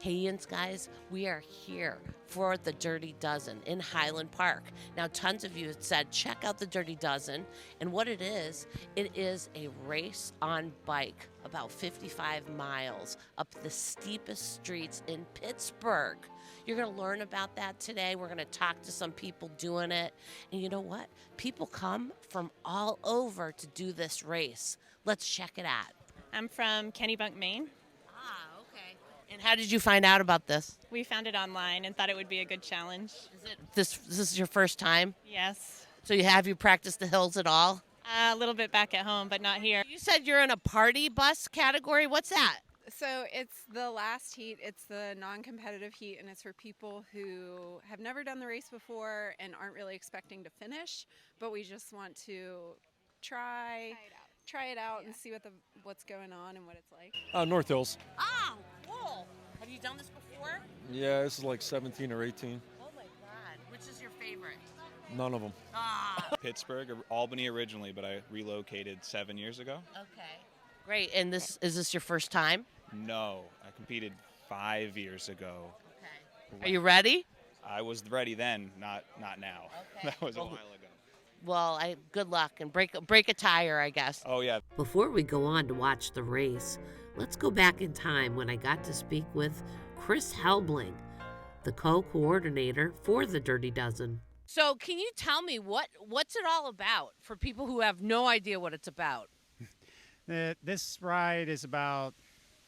Hey, Yins, guys, we are here for the Dirty Dozen in Highland Park. Now, tons of you had said, check out the Dirty Dozen. And what it is a race on bike about 55 miles up the steepest streets in Pittsburgh. You're going to learn about that today. We're going to talk to some people doing it. And you know what? People come from all over to do this race. Let's check it out. I'm from Kennebunk, Maine. Ah, okay. And how did you find out about this? We found it online and thought it would be a good challenge. Is it this is your first time? Yes. So have you practiced the hills at all? A little bit back at home, but not here. You said you're in a party bus category. What's that? So it's the last heat. It's the non-competitive heat, and it's for people who have never done the race before and aren't really expecting to finish, but we just want to try it out and see what's going on and what it's like. North Hills. Oh, cool. Have you done this before? Yeah, this is like 17 or 18. Oh my God. Which is your favorite? None of them. Ah. Pittsburgh, Albany originally, but I relocated 7 years ago. Okay. Great. And is this your first time? No, I competed 5 years ago. Okay. Are you ready? I was ready then, not now. Okay. That was a while ago. Well, good luck and break a tire, I guess. Oh, yeah. Before we go on to watch the race, let's go back in time when I got to speak with Chris Helbling, the co-coordinator for the Dirty Dozen. So can you tell me what's it all about for people who have no idea what it's about? This ride is about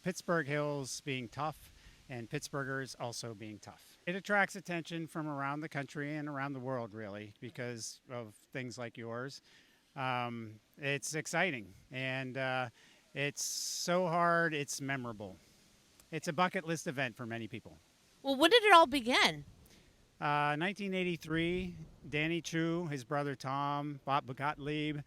Pittsburgh Hills being tough and Pittsburghers also being tough. It attracts attention from around the country and around the world, really, because of things like yours. It's exciting, and it's so hard, it's memorable. It's a bucket list event for many people. Well, when did it all begin? 1983, Danny Chu, his brother Tom, Bob Gottlieb,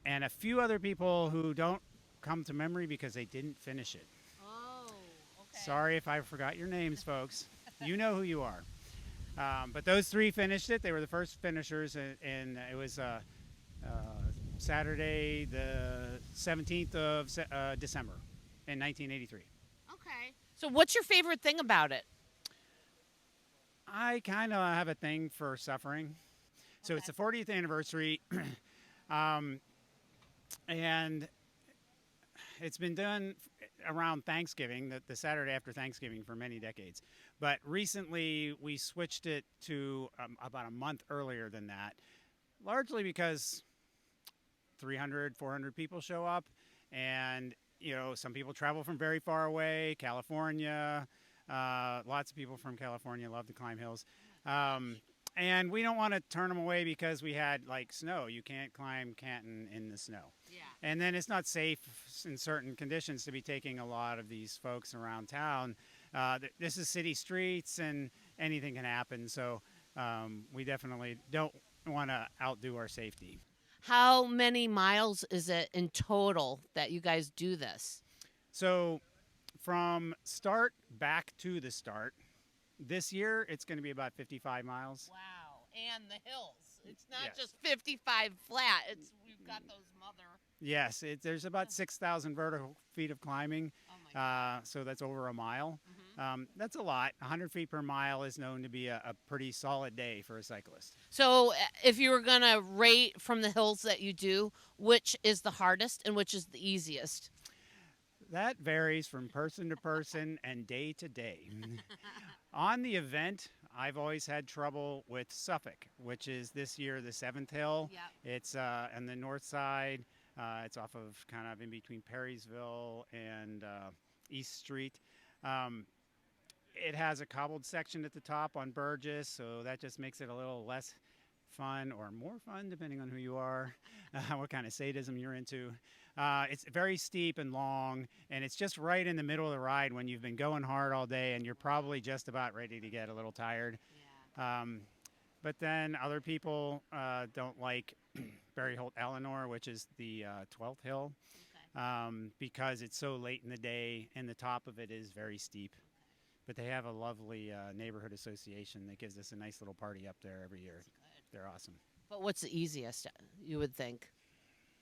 and a few other people who don't come to memory because they didn't finish it. Oh, okay. Sorry if I forgot your names, folks. You know who you are. But those three finished it. They were the first finishers, and it was Saturday, the 17th of December in 1983. Okay. So what's your favorite thing about it? I kind of have a thing for suffering. So it's the 40th anniversary, and it's been done around Thanksgiving, the Saturday after Thanksgiving, for many decades. But recently we switched it to about a month earlier than that, largely because 300, 400 people show up, and some people travel from very far away, California. Lots of people from California love to climb hills. And we don't want to turn them away because we had snow. You can't climb Canton in the snow. Yeah. And then it's not safe in certain conditions to be taking a lot of these folks around town. This is city streets and anything can happen. So we definitely don't want to outdo our safety. How many miles is it in total that you guys do this? So from start back to the start, this year it's going to be about 55 miles. Wow. And the hills. It's not Yes. just 55 flat. We've got those mother. Yes, there's about 6,000 vertical feet of climbing. Oh my God. So that's over a mile. Mm-hmm. That's a lot. 100 feet per mile is known to be a pretty solid day for a cyclist. So if you were going to rate from the hills that you do, which is the hardest and which is the easiest? That varies from person to person and day to day. On the event, I've always had trouble with Suffolk, which is this year the 7th hill. Yep. It's on the north side. It's off of kind of in between Perrysville and East Street. It has a cobbled section at the top on Burgess, so that just makes it a little less fun or more fun, depending on who you are, what kind of sadism you're into. It's very steep and long, and it's just right in the middle of the ride when you've been going hard all day and you're probably just about ready to get a little tired. Yeah. But then other people don't like Barry Holt Eleanor, which is the 12th hill, because it's so late in the day and the top of it is very steep. But they have a lovely neighborhood association that gives us a nice little party up there every year. They're awesome. But what's the easiest, you would think?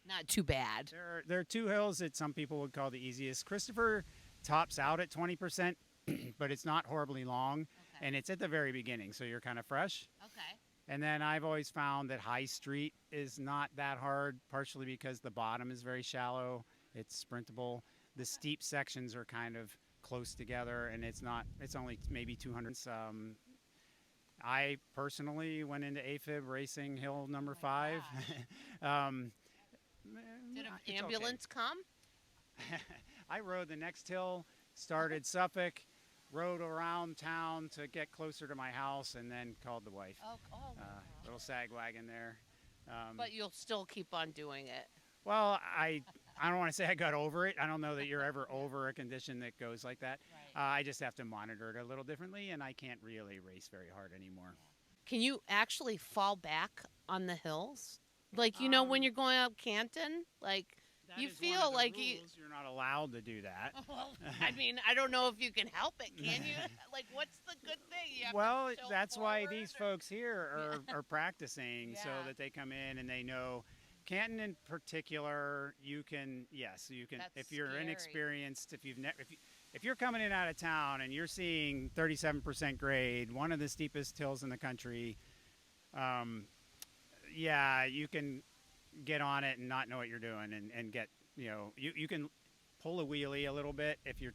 Not too bad. There are two hills that some people would call the easiest. Christopher tops out at 20%, but it's not horribly long, and it's at the very beginning, so you're kind of fresh. Okay. And then I've always found that High Street is not that hard, partially because the bottom is very shallow. It's sprintable. The steep sections are kind of close together, and it's only maybe 200. I personally went into AFib racing hill number 5. Did an It's ambulance come? I rode the next hill, started Suffolk, rode around town to get closer to my house, and then called the wife. Little sag wagon there. But you'll still keep on doing it. Well, I don't want to say I got over it. I don't know that you're ever over a condition that goes like that. Right. I just have to monitor it a little differently, and I can't really race very hard anymore. Can you actually fall back on the hills? Like, you know, when you're going up Canton, like, you feel like you're not allowed to do that. Well, I mean, I don't know if you can help it, can you? Like, what's the good thing? You have Well, to tilt that's why forward, these folks here are practicing so Yeah. that they come in and they know. Canton in particular, you can That's if you're scary. inexperienced, if you're coming in out of town and you're seeing 37% grade, one of the steepest hills in the country, you can get on it and not know what you're doing and get, you can pull a wheelie a little bit if your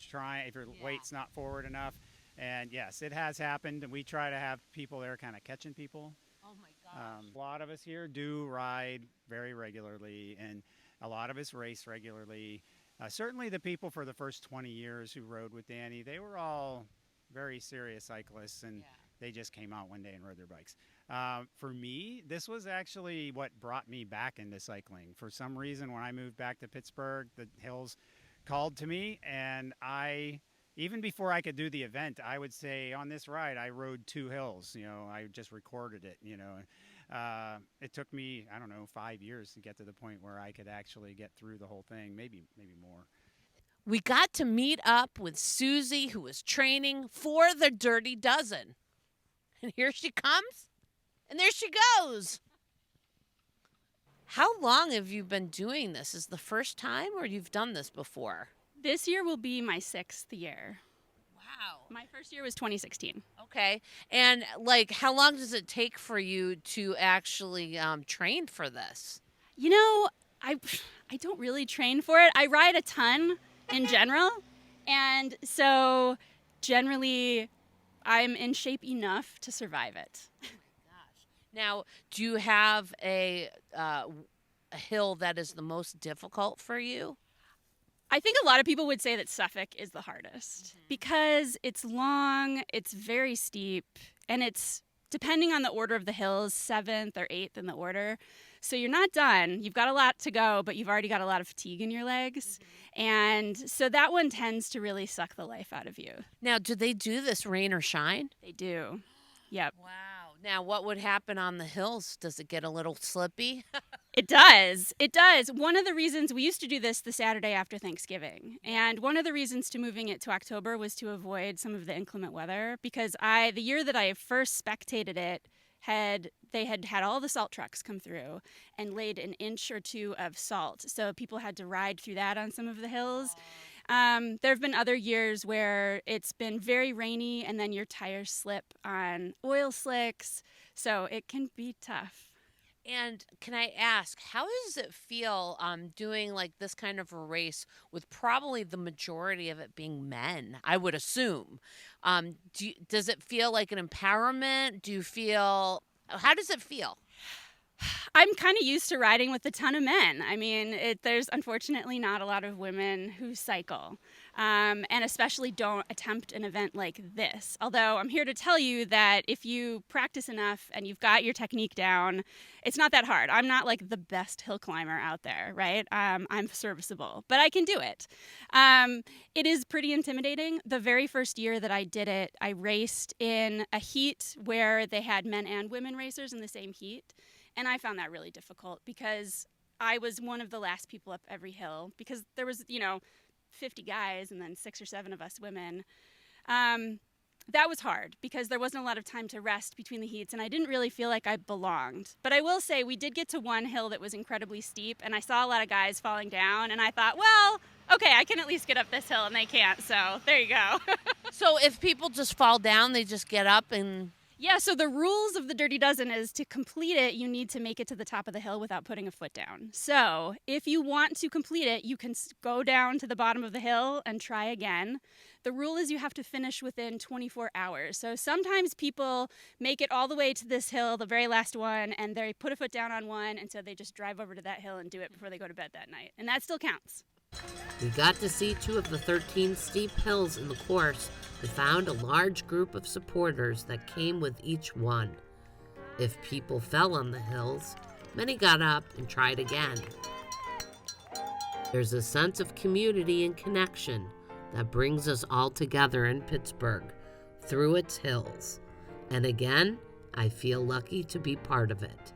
weight's not forward enough. And yes, it has happened, and we try to have people there kind of catching people. Oh my gosh. A lot of us here do ride very regularly, and a lot of us race regularly. Certainly the people for the first 20 years who rode with Danny, they were all very serious cyclists, and they just came out one day and rode their bikes. For me, this was actually what brought me back into cycling. For some reason, when I moved back to Pittsburgh, the hills called to me, and even before I could do the event, I would say on this ride, I rode 2 hills. I just recorded it, It took me, 5 years to get to the point where I could actually get through the whole thing, maybe more. We got to meet up with Susie, who was training for the Dirty Dozen. And here she comes, and there she goes. How long have you been doing this? Is the first time, or you've done this before? This year will be my 6th year. Wow. My first year was 2016. Okay. And, how long does it take for you to actually train for this? I don't really train for it. I ride a ton in general. And so generally I'm in shape enough to survive it. Now, do you have a hill that is the most difficult for you? I think a lot of people would say that Suffolk is the hardest because it's long, it's very steep, and it's, depending on the order of the hills, 7th or 8th in the order. So you're not done. You've got a lot to go, but you've already got a lot of fatigue in your legs. And so that one tends to really suck the life out of you. Now, do they do this rain or shine? They do. Yep. Wow. Now, what would happen on the hills? Does it get a little slippy? It does. It does. One of the reasons we used to do this the Saturday after Thanksgiving, and one of the reasons to moving it to October was to avoid some of the inclement weather, because the year that I first spectated it, they had all the salt trucks come through and laid an inch or 2 of salt. So people had to ride through that on some of the hills. There have been other years where it's been very rainy and then your tires slip on oil slicks. So it can be tough. And can I ask, how does it feel doing this kind of a race with probably the majority of it being men, I would assume? Does it feel like an empowerment? How does it feel? I'm kind of used to riding with a ton of men. I mean, there's unfortunately not a lot of women who cycle, and especially don't attempt an event like this. Although I'm here to tell you that if you practice enough and you've got your technique down, it's not that hard. I'm not like the best hill climber out there, right? I'm serviceable, but I can do it. It is pretty intimidating. The very first year that I did it, I raced in a heat where they had men and women racers in the same heat. And I found that really difficult because I was one of the last people up every hill because there was, 50 guys and then 6 or 7 of us women. That was hard because there wasn't a lot of time to rest between the heats and I didn't really feel like I belonged. But I will say we did get to one hill that was incredibly steep and I saw a lot of guys falling down and I thought, well, okay, I can at least get up this hill and they can't. So there you go. So if people just fall down, they just get up and... Yeah, so the rules of the Dirty Dozen is to complete it, you need to make it to the top of the hill without putting a foot down. So if you want to complete it, you can go down to the bottom of the hill and try again. The rule is you have to finish within 24 hours. So sometimes people make it all the way to this hill, the very last one, and they put a foot down on one, and so they just drive over to that hill and do it before they go to bed that night. And that still counts. We got to see 2 of the 13 steep hills in the course. We found a large group of supporters that came with each one. If people fell on the hills, many got up and tried again. There's a sense of community and connection that brings us all together in Pittsburgh through its hills. And again, I feel lucky to be part of it.